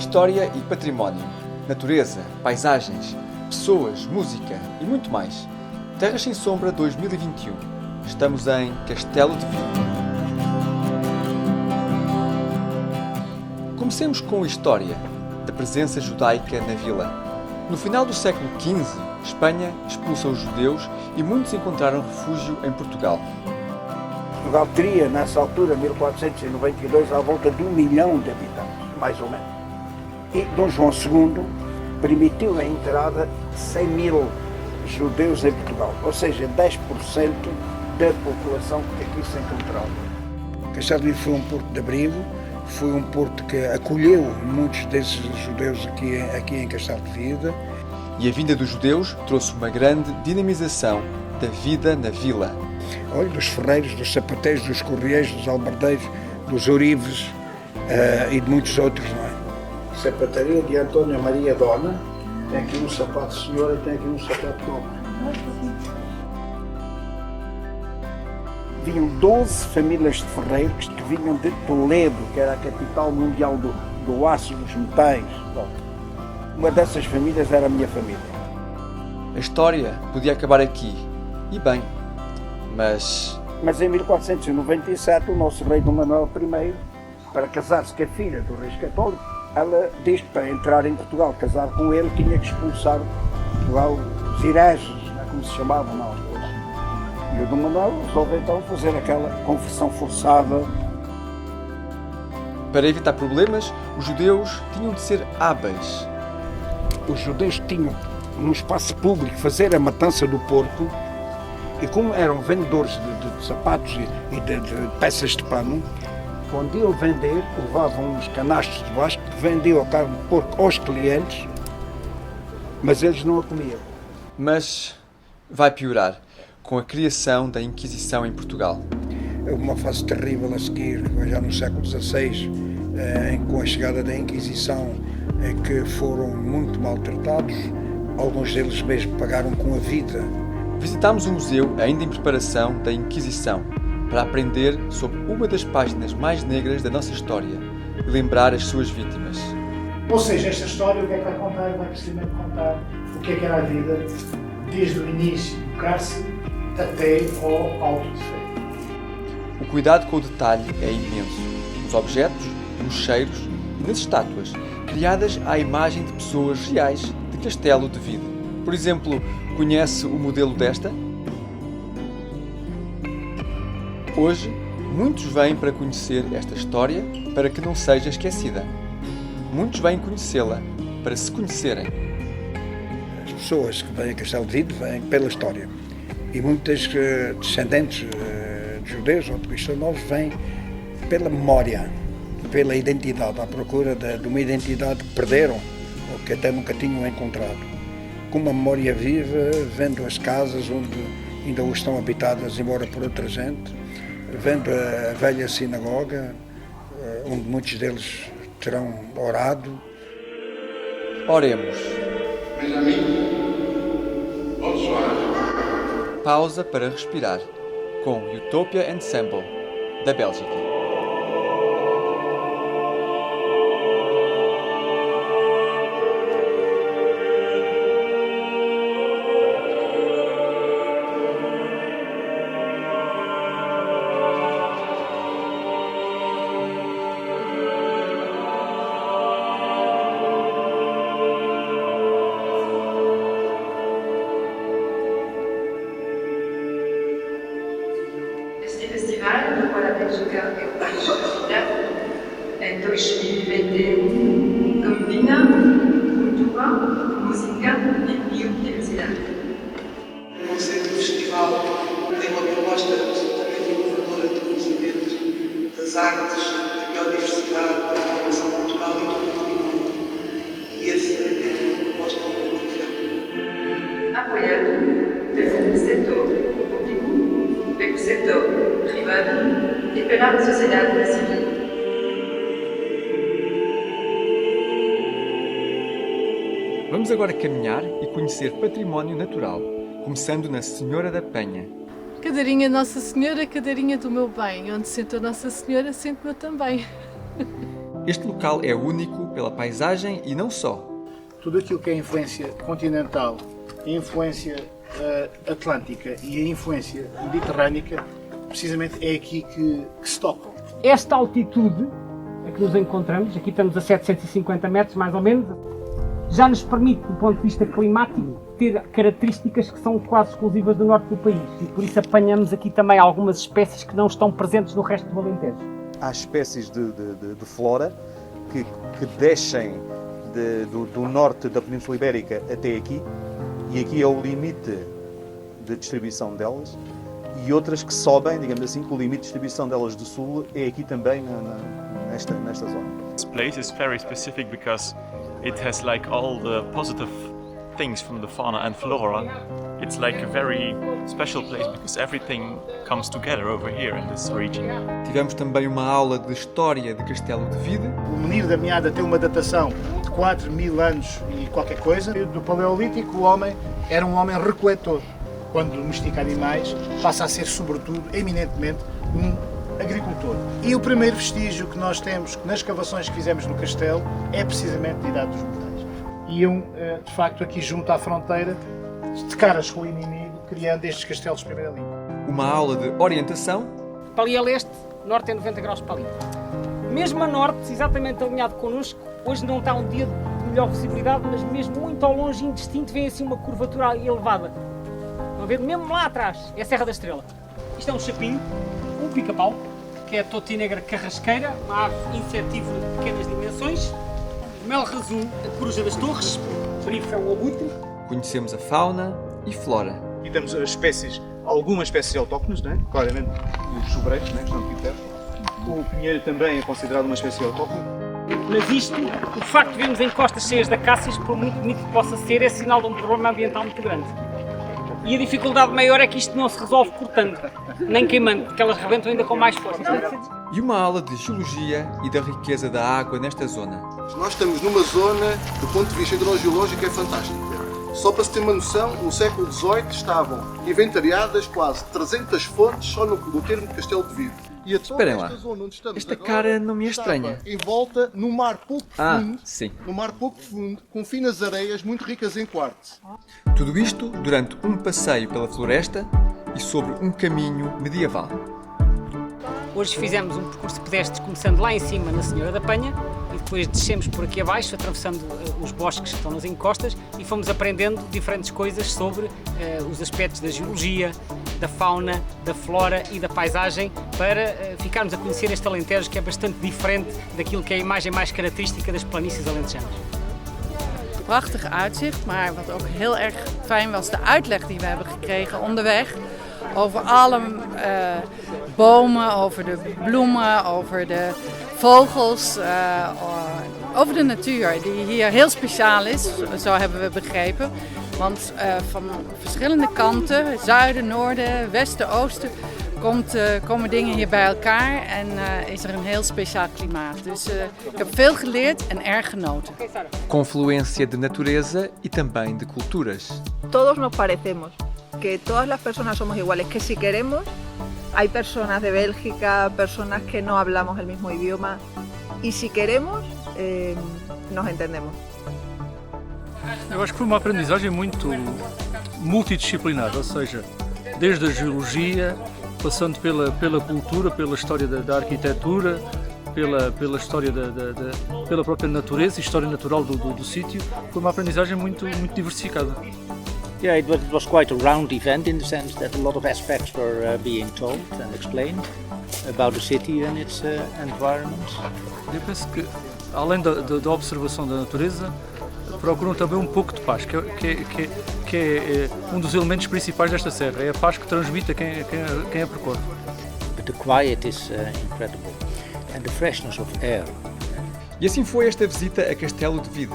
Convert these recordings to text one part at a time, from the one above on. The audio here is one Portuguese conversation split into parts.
História e património, natureza, paisagens, pessoas, música e muito mais. Terras Sem Sombra 2021. Estamos em Castelo de Vide. Comecemos com a história da presença judaica na vila. No final do século XV, Espanha expulsa os judeus e muitos encontraram refúgio em Portugal. Portugal teria, nessa altura, 1492, à volta de 1 milhão de habitantes, mais ou menos. E Dom João II permitiu a entrada de 100 mil judeus em Portugal, ou seja, 10% da população que aqui se encontrava. Castelo de Vide foi um porto de abrigo, foi um porto que acolheu muitos desses judeus aqui em Castelo de Vide. E a vinda dos judeus trouxe uma grande dinamização da vida na vila. Olha, dos ferreiros, dos sapateiros, dos correieiros, dos albardeiros, dos ourives e de muitos outros, não é? Sapataria de Antônia Maria Dona, tem aqui um sapato de senhora e tem aqui um sapato de homem. Vinham 12 famílias de ferreiros que vinham de Toledo, que era a capital mundial do aço, dos metais. Uma dessas famílias era a minha família. A história podia acabar aqui, e bem, mas em 1497 o nosso rei Dom Manuel I, para casar-se com a filha do rei católico, ela disse que para entrar em Portugal, casar com ele, tinha que expulsar Portugal, os hereges, como se chamavam na altura. E o Dom Manuel resolveu então fazer aquela conversão forçada. Para evitar problemas, os judeus tinham de ser hábeis. Os judeus tinham, no espaço público, fazer a matança do porco, e como eram vendedores de sapatos e de peças de pano, quando iam vender, levavam uns canastos de baixo que vendiam a carne de porco aos clientes, mas eles não a comiam. Mas vai piorar com a criação da Inquisição em Portugal. Houve uma fase terrível a seguir, já no século XVI, com a chegada da Inquisição, em que foram muito maltratados, alguns deles mesmo pagaram com a vida. Visitámos o museu ainda em preparação da Inquisição, para aprender sobre uma das páginas mais negras da nossa história e lembrar as suas vítimas. Ou seja, esta história, o que é que vai contar? Vai precisamente contar o que é que era a vida, desde o início do cárcere até ao Alto de Fé. O cuidado com o detalhe é imenso, nos objetos, nos cheiros e nas estátuas, criadas à imagem de pessoas reais de Castelo de Vide. Por exemplo, conhece o modelo desta? Hoje, muitos vêm para conhecer esta história para que não seja esquecida. Muitos vêm conhecê-la para se conhecerem. As pessoas que vêm a Castelo de Vide vêm pela história. E muitas descendentes de judeus ou de cristãos novos vêm pela memória, pela identidade, à procura de uma identidade que perderam ou que até nunca tinham encontrado. Com uma memória viva, vendo as casas onde ainda hoje estão habitadas, embora por outra gente, vendo a velha sinagoga, onde muitos deles terão orado. Oremos. Pausa para respirar, com Utopia Ensemble, da Bélgica. Este festival para a Bélgica e o país convidado em 2021 combina cultura, música e biodiversidade. O conceito do festival tem uma proposta absolutamente inovadora de conhecimento das artes, da biodiversidade, da formação cultural e do património. E essa é uma proposta muito diferente. Apoiado pelo setor público, pelo setor privado e pela sociedade civil. Vamos agora caminhar e conhecer património natural, começando na Senhora da Penha. Cadeirinha Nossa Senhora, cadeirinha do meu bem. Onde senta Nossa Senhora, sento eu também. Este local é único pela paisagem e não só. Tudo aquilo que é a influência continental, a influência atlântica e a influência mediterrânica, precisamente é aqui que se tocam. Esta altitude a que nos encontramos, aqui estamos a 750 metros mais ou menos, já nos permite, do ponto de vista climático, ter características que são quase exclusivas do norte do país e por isso apanhamos aqui também algumas espécies que não estão presentes no resto do Alentejo. Há espécies de flora que descem do norte da Península Ibérica até aqui, e aqui é o limite de distribuição delas, e outras que sobem, digamos assim, que o limite de distribuição delas do sul é aqui também nesta zona. This place is very specific because it has like all the positive things from the fauna and flora. It's like a very special place because everything comes together over here in this region. Tivemos também uma aula de história de Castelo de Vide. O Menir da Meada tem uma datação de 4.000 anos e qualquer coisa. Do Paleolítico, o homem era um homem recoletor. Quando domestica animais, passa a ser, sobretudo, eminentemente, um agricultor. E o primeiro vestígio que nós temos nas escavações que fizemos no castelo é precisamente a Idade dos Metais. Iam, de facto, aqui junto à fronteira, de caras com o inimigo, criando estes castelos de primeira linha. Uma aula de orientação. Para ali a leste, norte é 90 graus para ali. Mesmo a norte, exatamente alinhado connosco, hoje não está um dia de melhor visibilidade, mas mesmo muito ao longe, indistinto, vem assim uma curvatura elevada. Estão a ver? Mesmo lá atrás, é a Serra da Estrela. Isto é um chapinho, um pica-pau, que é a totinegra carrasqueira, uma ave insetívola de pequenas dimensões. Mel razul, a coruja das torres, perife é um abutre. Conhecemos a fauna e flora. E temos as espécies, algumas espécies autóctones, né? Claramente os sobreiros, né? Que estão aqui perto. O pinheiro também é considerado uma espécie autóctone. Mas isto, o facto de vermos encostas cheias de acácias, por muito bonito que possa ser, é sinal de um problema ambiental muito grande. E a dificuldade maior é que isto não se resolve cortando, nem queimando, porque elas rebentam ainda com mais força. E uma aula de geologia e da riqueza da água nesta zona. Nós estamos numa zona, do ponto de vista hidrogeológico, é fantástica. Só para se ter uma noção, no século XVIII estavam inventariadas quase 300 fontes só no termo de Castelo de Vide. E a Esperem lá, esta cara não me é estranha. Envolta no mar pouco profundo, sim. no mar pouco profundo, com finas areias muito ricas em quartzo. Tudo isto durante um passeio pela floresta e sobre um caminho medieval. Hoje fizemos um percurso pedestre começando lá em cima na Senhora da Penha e depois descemos por aqui abaixo, atravessando os bosques que estão nas encostas e fomos aprendendo diferentes coisas sobre os aspectos da geologia, da fauna, da flora e da paisagem para ficarmos a conhecer este Alentejo que é bastante diferente daquilo que é a imagem mais característica das planícies alentejanas. Prachtig uitzicht, maar wat ook heel erg fijn was, de uitleg die we hebben gekregen onderweg over alle bomen, over de bloemen, over de vogels, over de natuur die hier heel speciaal is, zo hebben we begrepen. Want van verschillende kanten, zuiden, noorden, westen, oosten, komen dingen hier bij elkaar en is er een heel speciaal klimaat. Dus ik heb veel geleerd en erg genoten. Confluência de natureza e também de culturas. Todos nos parecemos, que todas las personas somos iguales, que si queremos, hay personas de Bélgica, personas que no hablamos el mismo idioma y si queremos, nos entendemos. Eu acho que foi uma aprendizagem muito multidisciplinar, ou seja, desde a geologia, passando pela cultura, pela história da arquitetura, pela história pela própria natureza e história natural do sítio, foi uma aprendizagem muito diversificada. Yeah, it was quite a round event in the sense that a lot of aspects were being told and explained about the city and its environments. Eu penso que, além da observação da natureza, procuram também um pouco de paz, que é um dos elementos principais desta serra, é a paz que transmite a quem a percorre. But the quiet is incredible and the freshness of air. E assim foi esta visita a Castelo de Vide,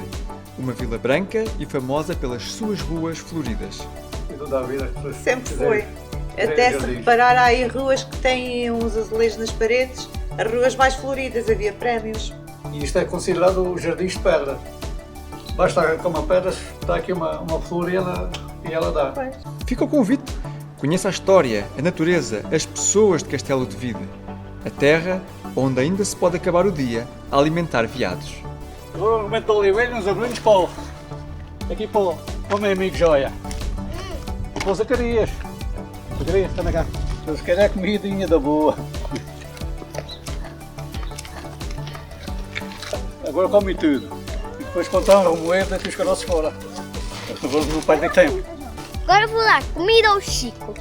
uma vila branca e famosa pelas suas ruas floridas. Sempre foi. Até se reparar, há aí ruas que têm uns azulejos nas paredes, as ruas mais floridas, havia prémios. E isto é considerado o Jardins de Pedra. Basta com uma pedra, dá aqui uma flor e ela dá. Fica o convite. Conheça a história, a natureza, as pessoas de Castelo de Vide. A terra onde ainda se pode acabar o dia a alimentar veados. Agora o momento do oliveira, uns abelhos aqui para o meu amigo Joia. E para o Zacarias. Zacarias, está cá. Eles querem a comidinha da boa. Agora come tudo. E depois contar o moeda e os caroços fora. Agora não perde tempo. Agora eu vou lá, comida ao Chico.